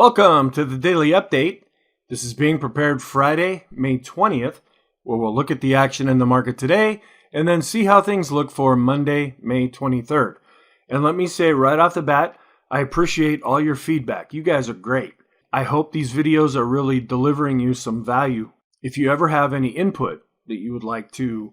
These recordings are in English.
Welcome to the Daily Update. This is being prepared Friday, May 20th, where we'll look at the action in the market today and then see how things look for Monday, May 23rd. And let me say right off the bat, I appreciate all your feedback. You guys are great. I hope these videos are really delivering you some value. If you ever have any input that you would like to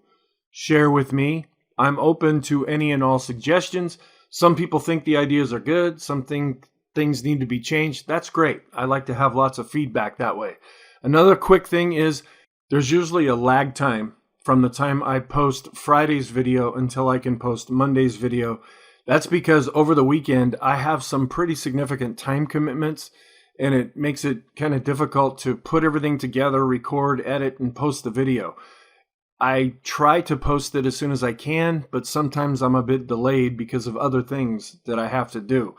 share with me, I'm open to any and all suggestions. Some people think the ideas are good. Some think things need to be changed. That's great. I like to have lots of feedback that way. Another quick thing is there's usually a lag time from the time I post Friday's video until I can post Monday's video. That's because over the weekend, I have some pretty significant time commitments, and it makes it kind of difficult to put everything together, record, edit, and post the video. I try to post it as soon as I can, but sometimes I'm a bit delayed because of other things that I have to do.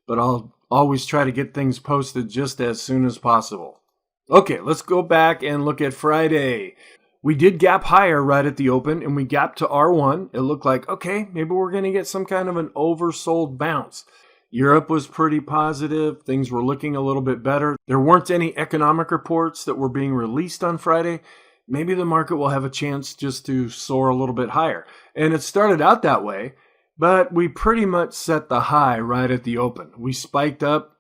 But I'll always try to get things posted just as soon as possible. Okay, let's go back and look at Friday. We did gap higher right at the open, and we gapped to R1. It looked like, okay, maybe we're going to get some kind of an oversold bounce. Europe was pretty positive. Things were looking a little bit better. There weren't any economic reports that were being released on Friday. Maybe the market will have a chance just to soar a little bit higher. And it started out that way, but we pretty much set the high right at the open. We spiked up,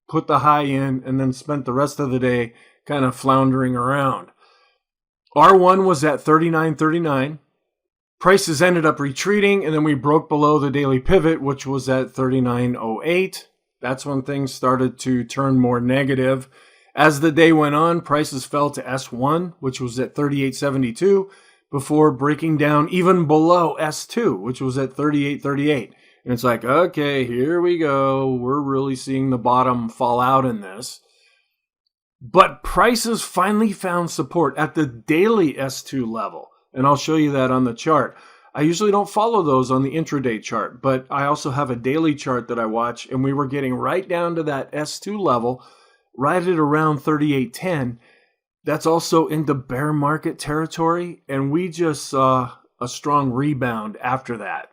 put the high in, and then spent the rest of the day kind of floundering around. R1 was at 39.39. Prices ended up retreating, and then we broke below the daily pivot, which was at 39.08. That's when things started to turn more negative. As the day went on, prices fell to S1, which was at 38.72, before breaking down even below S2, which was at 38.38. And it's like, okay, here we go. We're really seeing the bottom fall out in this. But prices finally found support at the daily S2 level. And I'll show you that on the chart. I usually don't follow those on the intraday chart, but I also have a daily chart that I watch, and we were getting right down to that S2 level, right at around 38.10. That's also into bear market territory, and we just saw a strong rebound after that.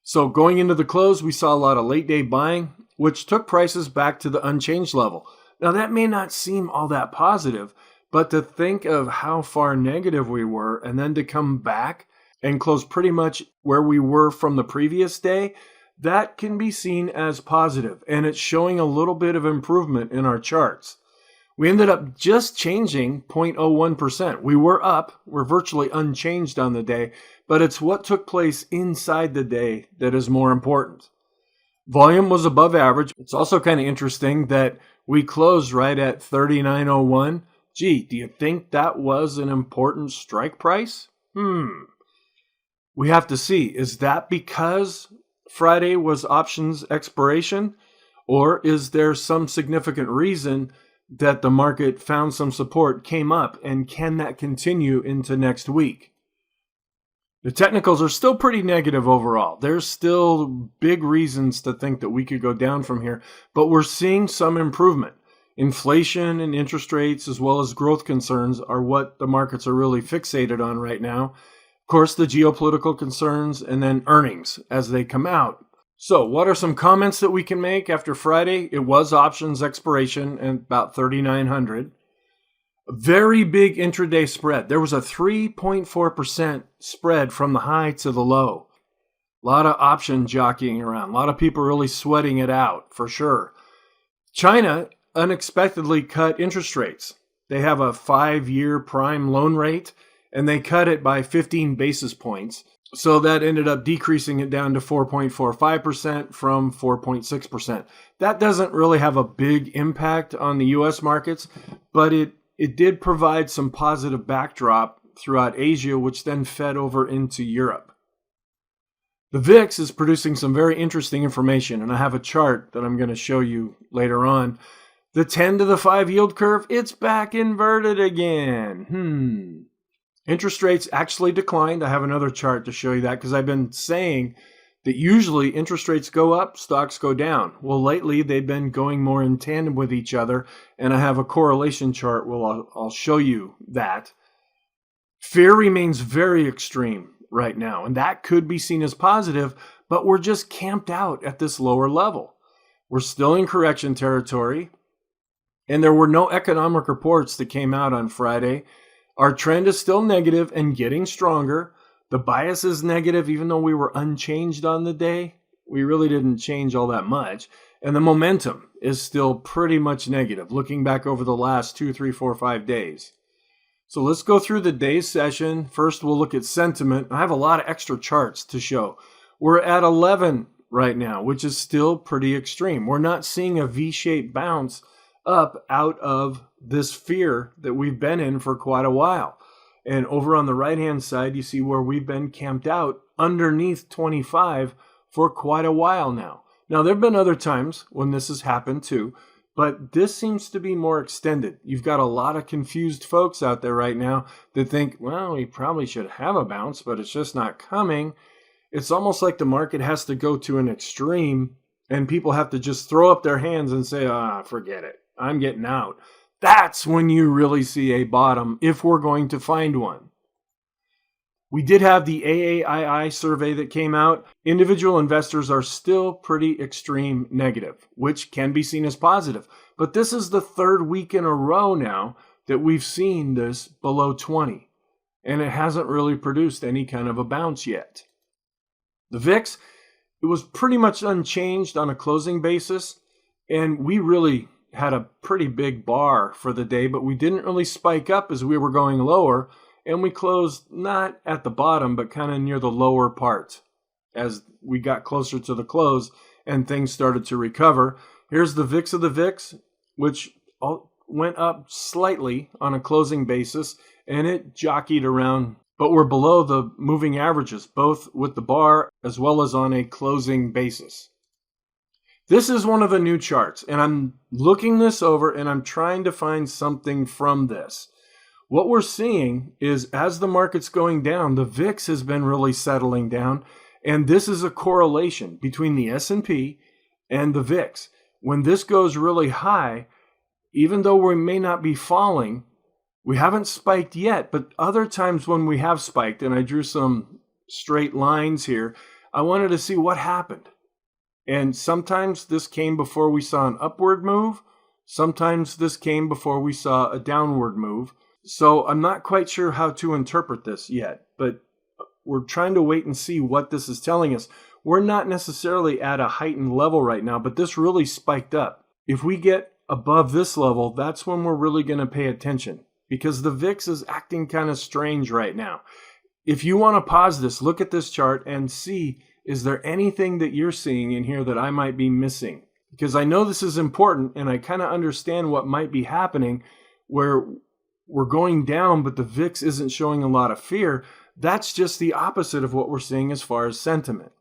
So going into the close, we saw a lot of late day buying, which took prices back to the unchanged level. Now that may not seem all that positive, but to think of how far negative we were and then to come back and close pretty much where we were from the previous day, that can be seen as positive, and it's showing a little bit of improvement in our charts. We ended up just changing 0.01%. We were up, we're virtually unchanged on the day, but it's what took place inside the day that is more important. Volume was above average. It's also kind of interesting that we closed right at 39.01. Gee, do you think that was an important strike price? We have to see. Is that because Friday was options expiration, or is there some significant reason that the market found some support, came up, and can that continue into next week? The technicals are still pretty negative overall. There's still big reasons to think that we could go down from here, but we're seeing some improvement. Inflation and interest rates, as well as growth concerns, are what the markets are really fixated on right now. Of course, the geopolitical concerns, and then earnings as they come out. So what are some comments that we can make after Friday? It was options expiration at about 3,900. A very big intraday spread. There was a 3.4% spread from the high to the low. A lot of option jockeying around. A lot of people really sweating it out, for sure. China unexpectedly cut interest rates. They have a 5-year prime loan rate, and they cut it by 15 basis points. So that ended up decreasing it down to 4.45% from 4.6%. That doesn't really have a big impact on the U.S. markets, but it did provide some positive backdrop throughout Asia, which then fed over into Europe. The VIX is producing some very interesting information, and I have a chart that I'm going to show you later on. The 10 to the 5 yield curve, it's back inverted again. Interest rates actually declined. I have another chart to show you that because I've been saying that usually interest rates go up, stocks go down. Well, lately they've been going more in tandem with each other, and I have a correlation chart where I'll show you that. Fear remains very extreme right now, and that could be seen as positive, but we're just camped out at this lower level. We're still in correction territory. And there were no economic reports that came out on Friday. Our trend is still negative and getting stronger. The bias is negative, even though we were unchanged on the day. We really didn't change all that much. And the momentum is still pretty much negative, looking back over the last 2, 3, 4, 5 days. So let's go through the day's session. First, we'll look at sentiment. I have a lot of extra charts to show. We're at 11 right now, which is still pretty extreme. We're not seeing a V-shaped bounce up out of this fear that we've been in for quite a while. And over on the right-hand side, you see where we've been camped out underneath 25 for quite a while now. Now, there have been other times when this has happened too, but this seems to be more extended. You've got a lot of confused folks out there right now that think, well, we probably should have a bounce, but it's just not coming. It's almost like the market has to go to an extreme and people have to just throw up their hands and say, forget it. I'm getting out. That's when you really see a bottom if we're going to find one. We did have the AAII survey that came out. Individual investors are still pretty extreme negative, which can be seen as positive. But this is the third week in a row now that we've seen this below 20. And it hasn't really produced any kind of a bounce yet. The VIX, it was pretty much unchanged on a closing basis. And we really had a pretty big bar for the day, but we didn't really spike up as we were going lower, and we closed not at the bottom, but kind of near the lower part as we got closer to the close and things started to recover. Here's the VIX of the VIX, which went up slightly on a closing basis, and it jockeyed around, but we're below the moving averages, both with the bar as well as on a closing basis. This is one of the new charts, and I'm looking this over and I'm trying to find something from this. What we're seeing is as the market's going down, the VIX has been really settling down, and this is a correlation between the S&P and the VIX. When this goes really high, even though we may not be falling, we haven't spiked yet, but other times when we have spiked, and I drew some straight lines here, I wanted to see what happened. And sometimes this came before we saw an upward move. Sometimes this came before we saw a downward move. So I'm not quite sure how to interpret this yet, but we're trying to wait and see what this is telling us. We're not necessarily at a heightened level right now, but this really spiked up. If we get above this level, that's when we're really going to pay attention because the VIX is acting kind of strange right now. If you want to pause this, look at this chart and see, is there anything that you're seeing in here that I might be missing? Because I know this is important and I kind of understand what might be happening where we're going down, but the VIX isn't showing a lot of fear. That's just the opposite of what we're seeing as far as sentiment.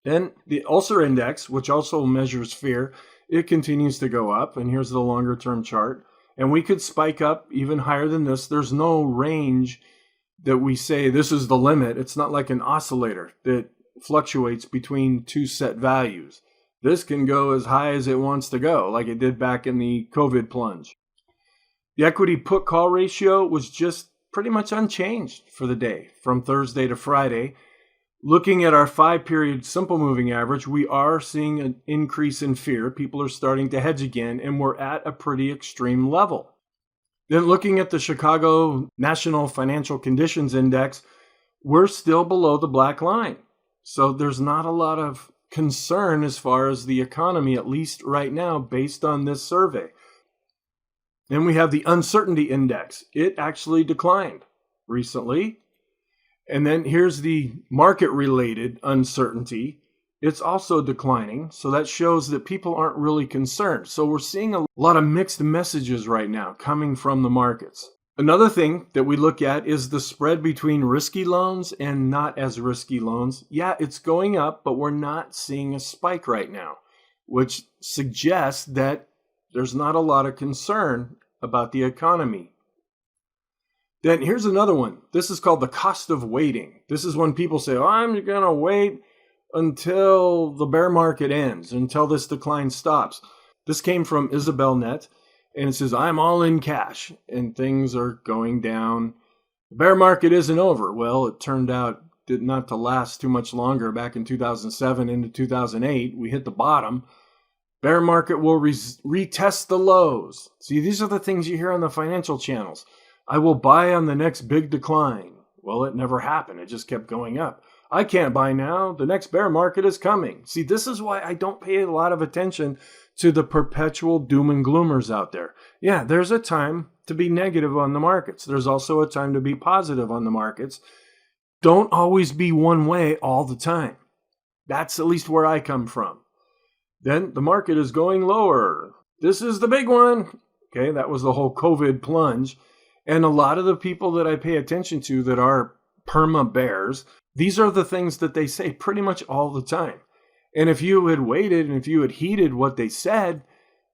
Then the Ulcer Index, which also measures fear, it continues to go up. And here's the longer term chart. And we could spike up even higher than this. There's no range that we say this is the limit. It's not like an oscillator that fluctuates between two set values. This can go as high as it wants to go, like it did back in the COVID plunge. The equity put call ratio was just pretty much unchanged for the day from Thursday to Friday. Looking at our 5-period simple moving average, we are seeing an increase in fear. People are starting to hedge again, and we're at a pretty extreme level. Then looking at the Chicago National Financial Conditions Index, we're still below the black line. So there's not a lot of concern as far as the economy, at least right now, based on this survey. Then we have the uncertainty index. It actually declined recently. And then here's the market-related uncertainty. It's also declining. So that shows that people aren't really concerned. So we're seeing a lot of mixed messages right now coming from the markets. Another thing that we look at is the spread between risky loans and not as risky loans. Yeah, it's going up, but we're not seeing a spike right now, which suggests that there's not a lot of concern about the economy. Then here's another one. This is called the cost of waiting. This is when people say, I'm going to wait until the bear market ends, until this decline stops. This came from Isabel Net. And it says, I'm all in cash, and things are going down. The bear market isn't over. Well, it turned out not to last too much longer. Back in 2007 into 2008, we hit the bottom. Bear market will retest the lows. See, these are the things you hear on the financial channels. I will buy on the next big decline. Well, it never happened. It just kept going up. I can't buy now. The next bear market is coming. See, this is why I don't pay a lot of attention to the perpetual doom and gloomers out there. Yeah, there's a time to be negative on the markets. There's also a time to be positive on the markets. Don't always be one way all the time. That's at least where I come from. Then the market is going lower. This is the big one. Okay, that was the whole COVID plunge. And a lot of the people that I pay attention to that are perma bears, these are the things that they say pretty much all the time. And if you had waited and if you had heeded what they said,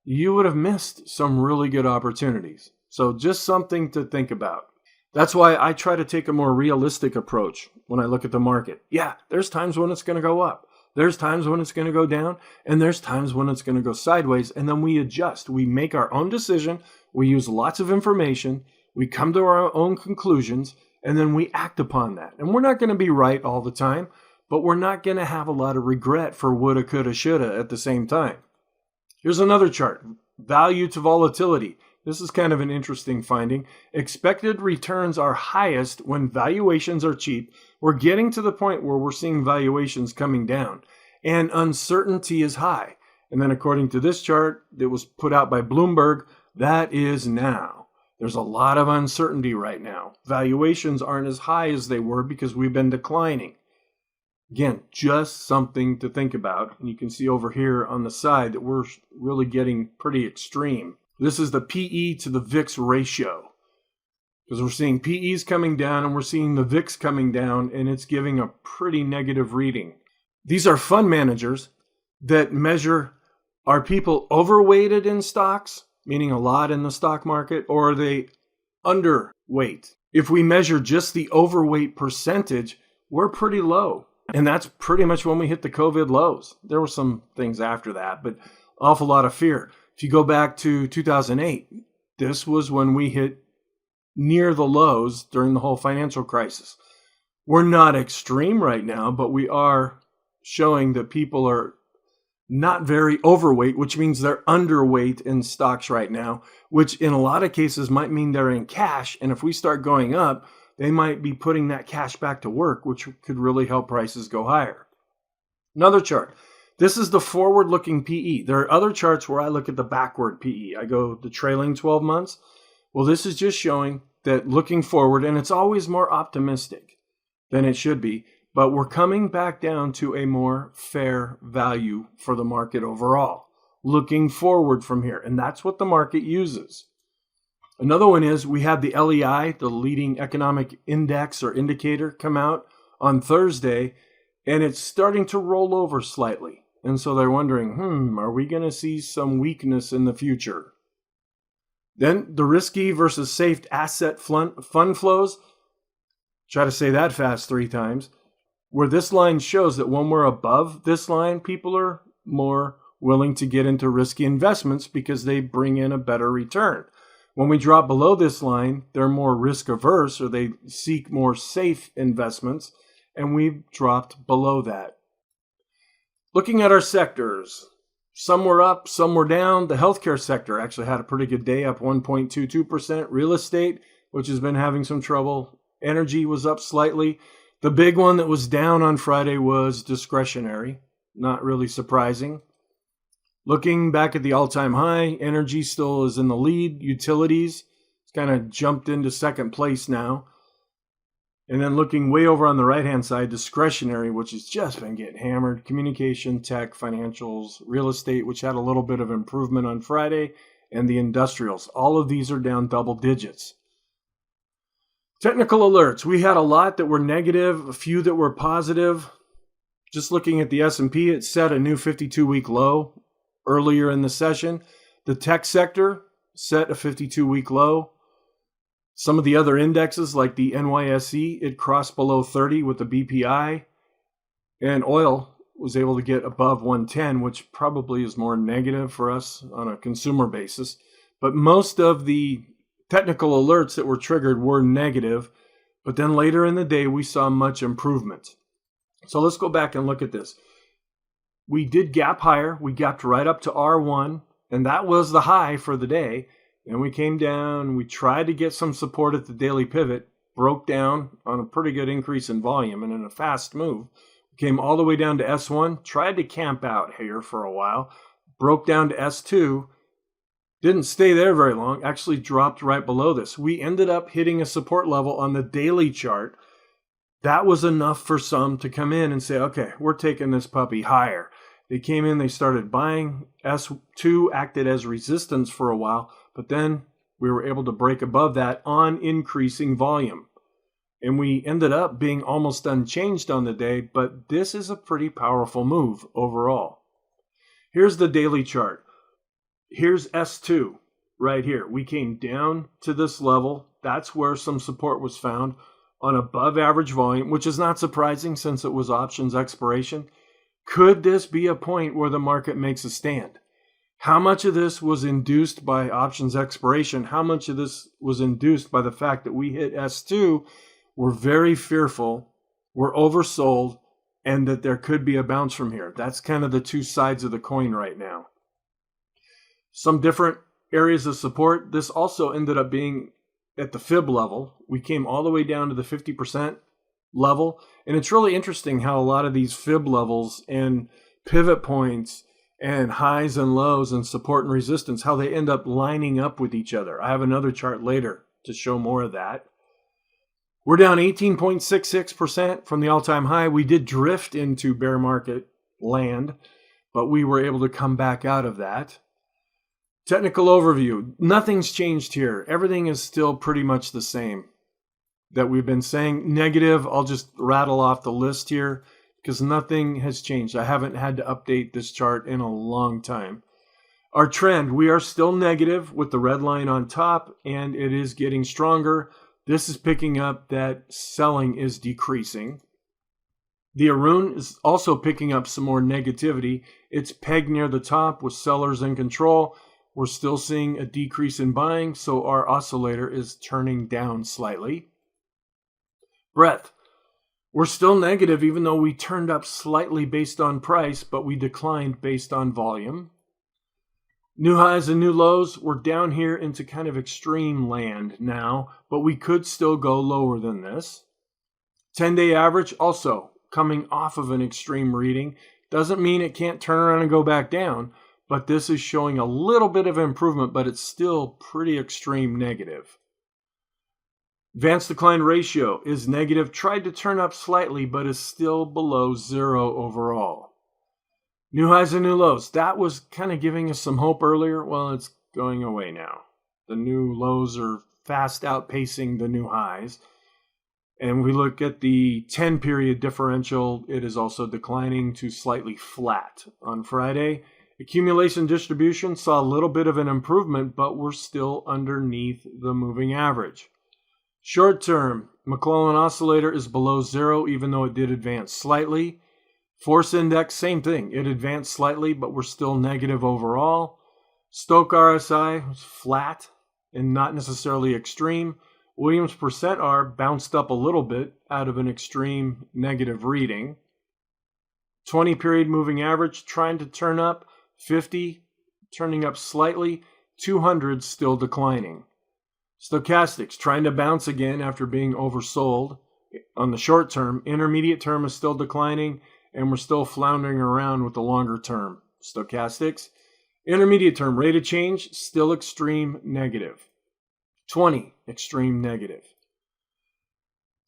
you would have missed some really good opportunities. So just something to think about. That's why I try to take a more realistic approach when I look at the market. Yeah, there's times when it's going to go up. There's times when it's going to go down. And there's times when it's going to go sideways. And then we adjust. We make our own decision. We use lots of information. We come to our own conclusions. And then we act upon that. And we're not going to be right all the time. But we're not going to have a lot of regret for woulda, coulda, shoulda at the same time. Here's another chart. Value to volatility. This is kind of an interesting finding. Expected returns are highest when valuations are cheap. We're getting to the point where we're seeing valuations coming down. And uncertainty is high. And then according to this chart that was put out by Bloomberg, that is now. There's a lot of uncertainty right now. Valuations aren't as high as they were because we've been declining. Again, just something to think about. And you can see over here on the side that we're really getting pretty extreme. This is the PE to the VIX ratio. Because we're seeing PEs coming down and we're seeing the VIX coming down, and it's giving a pretty negative reading. These are fund managers that measure, are people overweighted in stocks, meaning a lot in the stock market, or are they underweight? If we measure just the overweight percentage, we're pretty low. And that's pretty much when we hit the COVID lows. There were some things after that, but awful lot of fear. If you go back to 2008, this was when we hit near the lows during the whole financial crisis. We're not extreme right now, but we are showing that people are not very overweight, which means they're underweight in stocks right now, which in a lot of cases might mean they're in cash. And if we start going up, they might be putting that cash back to work, which could really help prices go higher. Another chart. This is the forward-looking PE. There are other charts where I look at the backward PE. I go the trailing 12 months. Well, this is just showing that looking forward, and it's always more optimistic than it should be, but we're coming back down to a more fair value for the market overall, looking forward from here. And that's what the market uses. Another one is we had the LEI, the leading economic index or indicator, come out on Thursday, and it's starting to roll over slightly. And so they're wondering, are we going to see some weakness in the future? Then the risky versus safe asset fund flows. Try to say that fast 3 times. Where this line shows that when we're above this line, people are more willing to get into risky investments because they bring in a better return. When we drop below this line, they're more risk averse, or they seek more safe investments, and we've dropped below that. Looking at our sectors, some were up, some were down. The healthcare sector actually had a pretty good day, up 1.22%. Real estate, which has been having some trouble. Energy was up slightly. The big one that was down on Friday was discretionary. Not really surprising. Looking back at the all-time high, energy still is in the lead. Utilities, it's kind of jumped into second place now. And then looking way over on the right-hand side, discretionary, which has just been getting hammered. Communication, tech, financials, real estate, which had a little bit of improvement on Friday, and the industrials. All of these are down double digits. Technical alerts. We had a lot that were negative, a few that were positive. Just looking at the S&P, it set a new 52-week low earlier in the session. The tech sector set a 52-week low. Some of the other indexes like the NYSE, it crossed below 30 with the BPI. And oil was able to get above 110, which probably is more negative for us on a consumer basis. But most of the technical alerts that were triggered were negative. But then later in the day, we saw much improvement. So let's go back and look at this. We did gap higher. We gapped right up to R1, and that was the high for the day. And we came down. We tried to get some support at the daily pivot, broke down on a pretty good increase in volume and in a fast move. Came all the way down to S1, tried to camp out here for a while, broke down to S2, didn't stay there very long, actually dropped right below this. We ended up hitting a support level on the daily chart. That was enough for some to come in and say, okay, we're taking this puppy higher. They came in, they started buying. S2 acted as resistance for a while, but then we were able to break above that on increasing volume. And we ended up being almost unchanged on the day, but this is a pretty powerful move overall. Here's the daily chart. Here's S2 right here. We came down to this level. That's where some support was found on above average volume, which is not surprising since it was options expiration. Could this be a point where the market makes a stand? How much of this was induced by options expiration? How much of this was induced by the fact that we hit S2? We're very fearful, we're oversold, and that there could be a bounce from here. That's kind of the two sides of the coin right now. Some different areas of support. This also ended up being at the fib level. We came all the way down to the 50% level. And it's really interesting how a lot of these fib levels and pivot points and highs and lows and support and resistance, how they end up lining up with each other. I have another chart later to show more of that. We're down 18.66% from the all-time high. We did drift into bear market land, but we were able to come back out of that. Technical overview. Nothing's changed here. Everything is still pretty much the same that we've been saying. Negative, I'll just rattle off the list here because nothing has changed. I haven't had to update this chart in a long time. Our trend, we are still negative with the red line on top, and it is getting stronger. This is picking up that selling is decreasing. The Arun is also picking up some more negativity. It's pegged near the top with sellers in control. We're still seeing a decrease in buying, so our oscillator is turning down slightly. Breadth. We're still negative even though we turned up slightly based on price, but we declined based on volume. New highs and new lows, we're down here into kind of extreme land now, but we could still go lower than this. 10-day average also coming off of an extreme reading. Doesn't mean it can't turn around and go back down, but this is showing a little bit of improvement, but it's still pretty extreme negative. Advanced decline ratio is negative, tried to turn up slightly, but is still below 0 overall. New highs and new lows. That was kind of giving us some hope earlier. Well, it's going away now. The new lows are fast outpacing the new highs. And we look at the 10-period differential. It is also declining to slightly flat on Friday. Accumulation distribution saw a little bit of an improvement, but we're still underneath the moving average. Short term, McClellan oscillator is below 0, even though it did advance slightly. Force index, same thing. It advanced slightly, but we're still negative overall. Stochc RSI was flat and not necessarily extreme. Williams percent R bounced up a little bit out of an extreme negative reading. 20-period moving average trying to turn up. 50 turning up slightly. 200 still declining. Stochastics trying to bounce again after being oversold on the short term. Intermediate term is still declining. And we're still floundering around with the longer term stochastics. Intermediate term rate of change, still extreme negative. 20, extreme negative.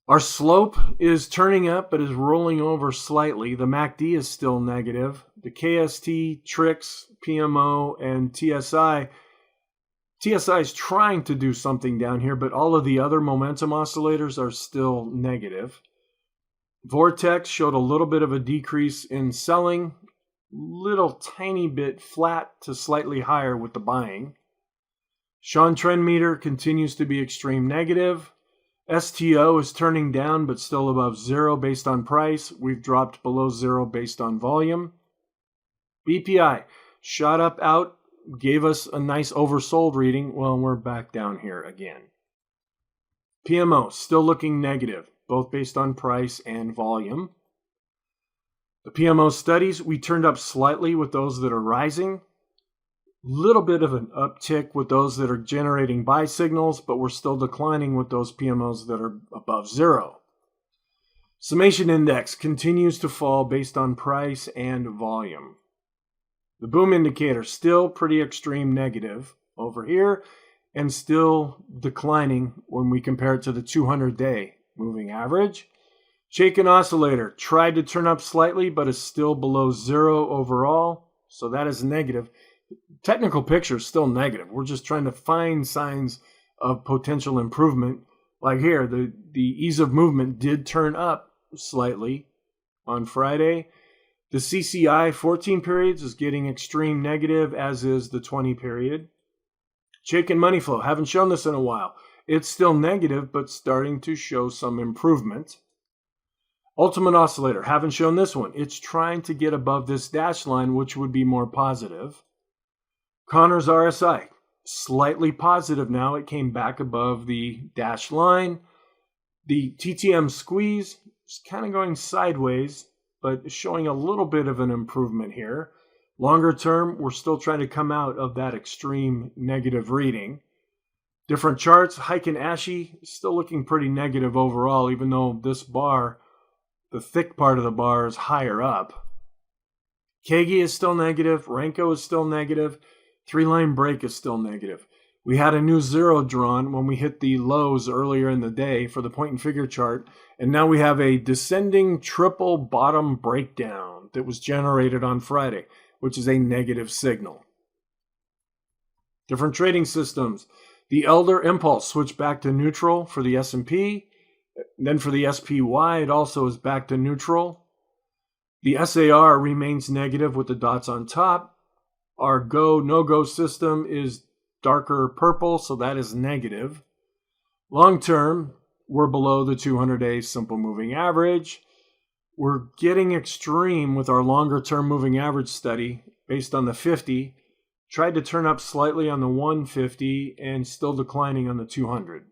Our slope is turning up, but is rolling over slightly. The MACD is still negative. The KST, TRIX, PMO, and TSI. TSI is trying to do something down here, but all of the other momentum oscillators are still negative. Vortex showed a little bit of a decrease in selling, little tiny bit flat to slightly higher with the buying. Sean trend meter continues to be extreme negative. STO is turning down but still above 0 based on price. We've dropped below 0 based on volume. BPI shot up out, gave us a nice oversold reading. Well, we're back down here again. PMO still looking negative, both based on price and volume. The PMO studies, we turned up slightly with those that are rising. Little bit of an uptick with those that are generating buy signals, but we're still declining with those PMOs that are above zero. Summation index continues to fall based on price and volume. The boom indicator still pretty extreme negative over here and still declining when we compare it to the 200-day moving average. Chaikin oscillator tried to turn up slightly, but is still below zero overall, so that is negative. Technical picture is still negative. We're just trying to find signs of potential improvement. Like here, the ease of movement did turn up slightly on Friday. The CCI 14 periods is getting extreme negative, as is the 20 period. Chaikin money flow, haven't shown this in a while. It's still negative, but starting to show some improvement. Ultimate oscillator, haven't shown this one. It's trying to get above this dash line, which would be more positive. Connor's RSI, slightly positive now. It came back above the dash line. The TTM squeeze is kind of going sideways, but showing a little bit of an improvement here. Longer term, we're still trying to come out of that extreme negative reading. Different charts, Heiken Ashi, still looking pretty negative overall, even though this bar, the thick part of the bar, is higher up. Kagi is still negative. Renko is still negative. Three-line break is still negative. We had a new zero drawn when we hit the lows earlier in the day for the point and figure chart, and now we have a descending triple bottom breakdown that was generated on Friday, which is a negative signal. Different trading systems. The Elder Impulse switched back to neutral for the S&P. Then for the SPY, it also is back to neutral. The SAR remains negative with the dots on top. Our go, no-go system is darker purple, so that is negative. Long term, we're below the 200-day simple moving average. We're getting extreme with our longer-term moving average study based on the 50. Tried to turn up slightly on the 150 and still declining on the 200.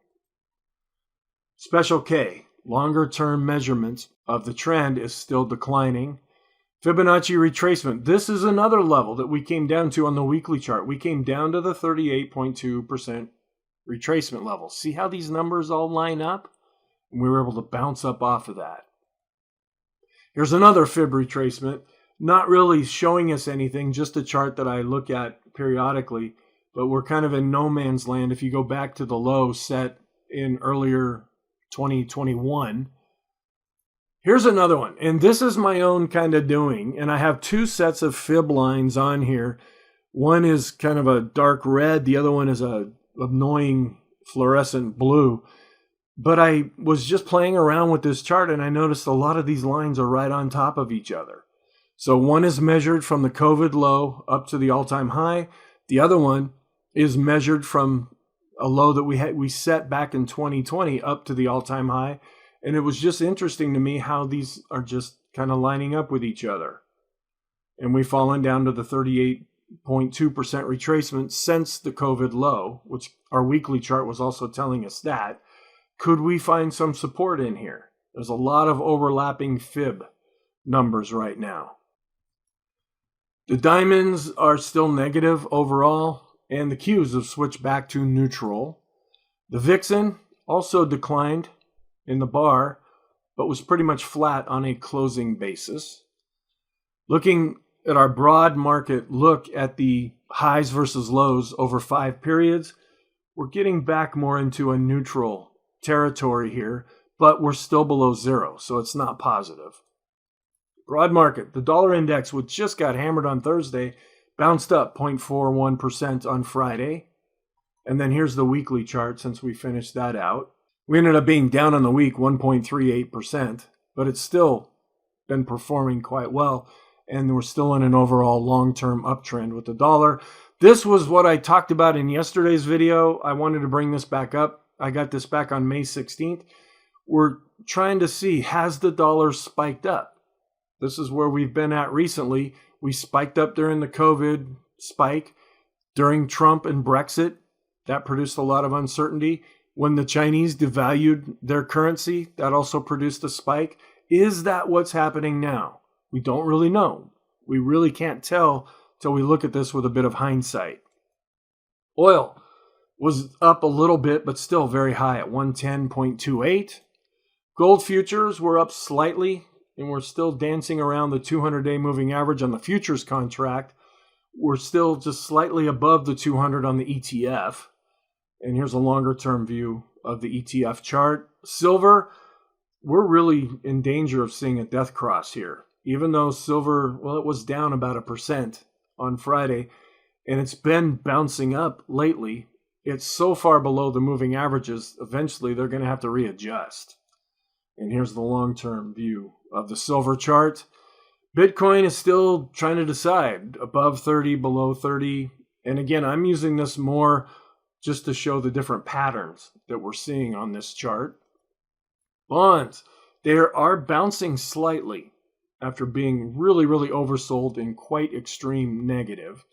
Special K, longer-term measurement of the trend, is still declining. Fibonacci retracement. This is another level that we came down to on the weekly chart. We came down to the 38.2% retracement level. See how these numbers all line up? And we were able to bounce up off of that. Here's another fib retracement. Not really showing us anything, just a chart that I look at periodically, but we're kind of in no man's land. If you go back to the low set in earlier 2021, here's another one, and this is my own kind of doing, and I have two sets of fib lines on here. One is kind of a dark red, the other one is a annoying fluorescent blue. But I was just playing around with this chart, and I noticed a lot of these lines are right on top of each other. So one is measured from the COVID low up to the all-time high. The other one is measured from a low that we set back in 2020 up to the all-time high. And it was just interesting to me how these are just kind of lining up with each other. And we've fallen down to the 38.2% retracement since the COVID low, which our weekly chart was also telling us that. Could we find some support in here? There's a lot of overlapping fib numbers right now. The diamonds are still negative overall, and the Qs have switched back to neutral. The Vixen also declined in the bar, but was pretty much flat on a closing basis. Looking at our broad market look at the highs versus lows over 5 periods, we're getting back more into a neutral territory here, but we're still below zero, so it's not positive. Broad market, the dollar index, which just got hammered on Thursday, bounced up 0.41% on Friday. And then here's the weekly chart since we finished that out. We ended up being down on the week 1.38%, but it's still been performing quite well, and we're still in an overall long-term uptrend with the dollar. This was what I talked about in yesterday's video. I wanted to bring this back up. I got this back on May 16th. We're trying to see, has the dollar spiked up? This is where we've been at recently. We spiked up during the COVID spike. During Trump and Brexit, that produced a lot of uncertainty. When the Chinese devalued their currency, that also produced a spike. Is that what's happening now? We don't really know. We really can't tell till we look at this with a bit of hindsight. Oil was up a little bit, but still very high at 110.28. Gold futures were up slightly, and we're still dancing around the 200-day moving average on the futures contract. We're still just slightly above the 200 on the ETF. And here's a longer-term view of the ETF chart. Silver, we're really in danger of seeing a death cross here. Even though silver, well, it was down about 1% on Friday, and it's been bouncing up lately. It's so far below the moving averages, eventually they're going to have to readjust. And here's the long-term view of the silver chart. Bitcoin is still trying to decide, above 30, below 30. And again, I'm using this more just to show the different patterns that we're seeing on this chart. Bonds, they are bouncing slightly after being really, really oversold and quite extreme negative.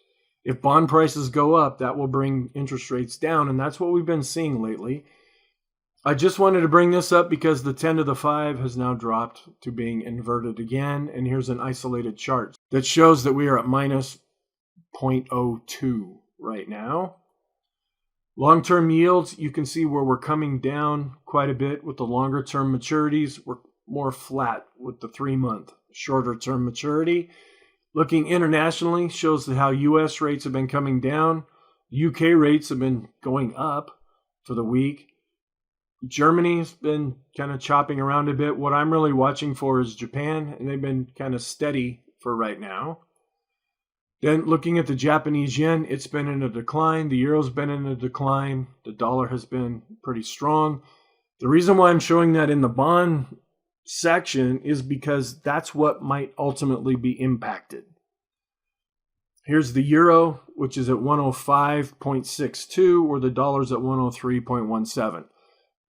If bond prices go up, that will bring interest rates down, and that's what we've been seeing lately. I just wanted to bring this up because the 10 to the 5 has now dropped to being inverted again, and here's an isolated chart that shows that we are at minus 0.02 right now. Long-term yields, you can see where we're coming down quite a bit with the longer-term maturities. We're more flat with the 3-month shorter-term maturity. Looking internationally shows how U.S. rates have been coming down. UK rates have been going up for the week. Germany's been kind of chopping around a bit. What I'm really watching for is Japan, and they've been kind of steady for right now. Then looking at the Japanese yen, it's been in a decline. The euro's been in a decline. The dollar has been pretty strong. The reason why I'm showing that in the bond section is because that's what might ultimately be impacted. Here's the euro, which is at 105.62, where the dollar's at 103.17.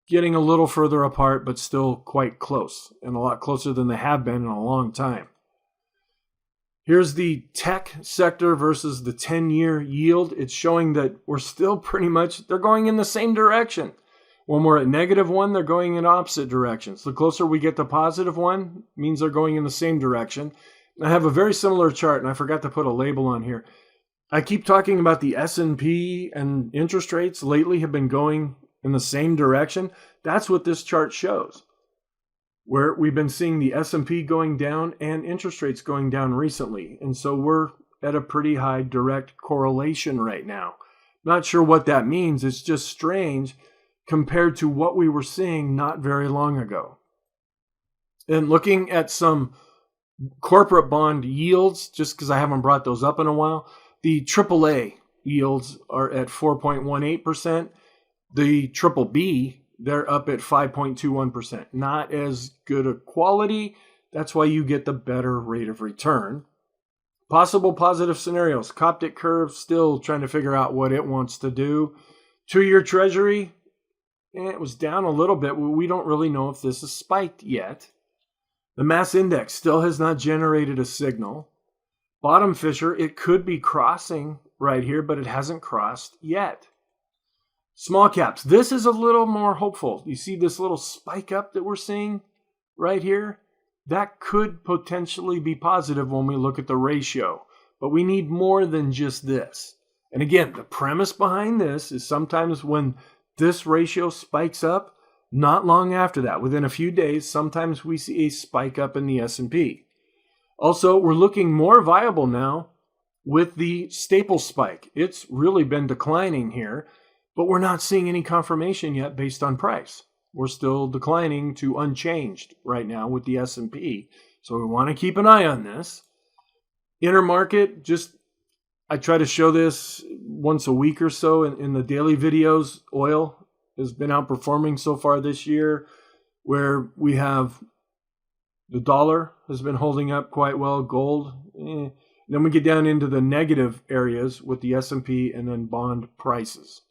Getting a little further apart, but still quite close, and a lot closer than they have been in a long time. Here's the tech sector versus the 10-year yield. It's showing that we're still pretty much, they're going in the same direction. When we're at -1, they're going in opposite directions. The closer we get to +1 means they're going in the same direction. I have a very similar chart, and I forgot to put a label on here. I keep talking about the S&P, and interest rates lately have been going in the same direction. That's what this chart shows, where we've been seeing the S&P going down and interest rates going down recently. And so we're at a pretty high direct correlation right now. Not sure what that means. It's just strange compared to what we were seeing not very long ago. And looking at some corporate bond yields, just because I haven't brought those up in a while, the AAA yields are at 4.18%. The BBB, they're up at 5.21%. Not as good a quality. That's why you get the better rate of return. Possible positive scenarios. Coptic curve still trying to figure out what it wants to do. 2-year Treasury, it was down a little bit. We don't really know if this has spiked yet. The mass index still has not generated a signal. Bottom Fisher, it could be crossing right here, but it hasn't crossed yet. Small caps, this is a little more hopeful. You see this little spike up that we're seeing right here? That could potentially be positive when we look at the ratio, but we need more than just this. And again, the premise behind this is sometimes when this ratio spikes up, not long after that, within a few days, sometimes we see a spike up in the S&P. Also, we're looking more viable now with the staple spike. It's really been declining here, but we're not seeing any confirmation yet based on price. We're still declining to unchanged right now with the S&P. So we want to keep an eye on this. Intermarket, I try to show this once a week or so in the daily videos. Oil has been outperforming so far this year, where we have the dollar has been holding up quite well. Gold, Then we get down into the negative areas with the S&P and then bond prices.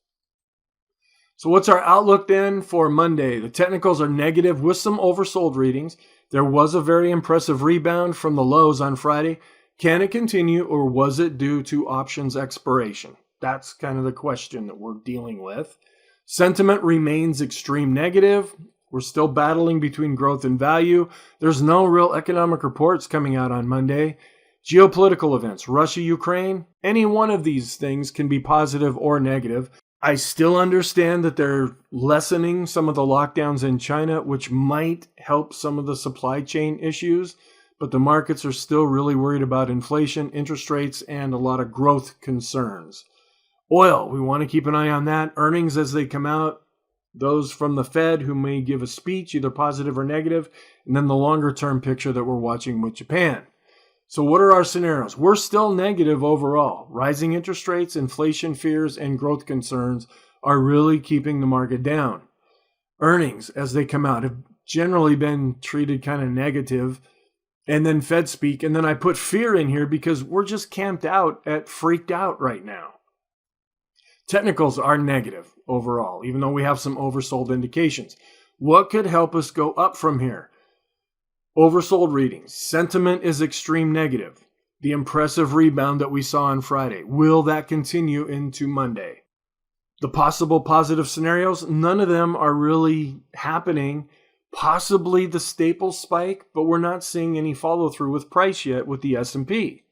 So what's our outlook then for Monday? The technicals are negative with some oversold readings. There was a very impressive rebound from the lows on Friday. Can it continue, or was it due to options expiration? That's kind of the question that we're dealing with. Sentiment remains extreme negative. We're still battling between growth and value. There's no real economic reports coming out on Monday. Geopolitical events, Russia, Ukraine, any one of these things can be positive or negative. I still understand that they're lessening some of the lockdowns in China, which might help some of the supply chain issues, but the markets are still really worried about inflation, interest rates, and a lot of growth concerns. Oil, we want to keep an eye on that. Earnings as they come out, those from the Fed who may give a speech, either positive or negative, and then the longer term picture that we're watching with Japan. So what are our scenarios? We're still negative overall. Rising interest rates, inflation fears, and growth concerns are really keeping the market down. Earnings as they come out have generally been treated kind of negative. And then Fed speak. And then I put fear in here because we're just camped out at freaked out right now. Technicals are negative overall, even though we have some oversold indications. What could help us go up from here? Oversold readings. Sentiment is extreme negative. The impressive rebound that we saw on Friday. Will that continue into Monday? The possible positive scenarios, none of them are really happening. Possibly the Staples spike, but we're not seeing any follow through with price yet with the S&P.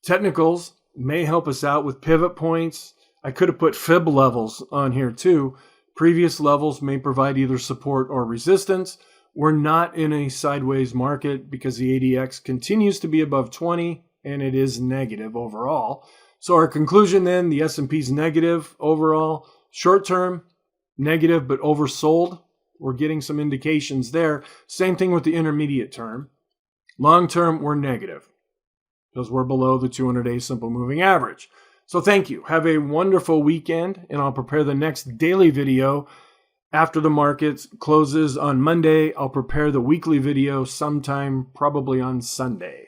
Technicals may help us out with pivot points. I could have put fib levels on here too. Previous levels may provide either support or resistance. We're not in a sideways market because the ADX continues to be above 20 and it is negative overall. So our conclusion then, the S&P is negative overall. Short term, negative but oversold. We're getting some indications there. Same thing with the intermediate term. Long term, we're negative because we're below the 200-day simple moving average. So thank you. Have a wonderful weekend, and I'll prepare the next daily video after the market closes on Monday. I'll prepare the weekly video sometime probably on Sunday.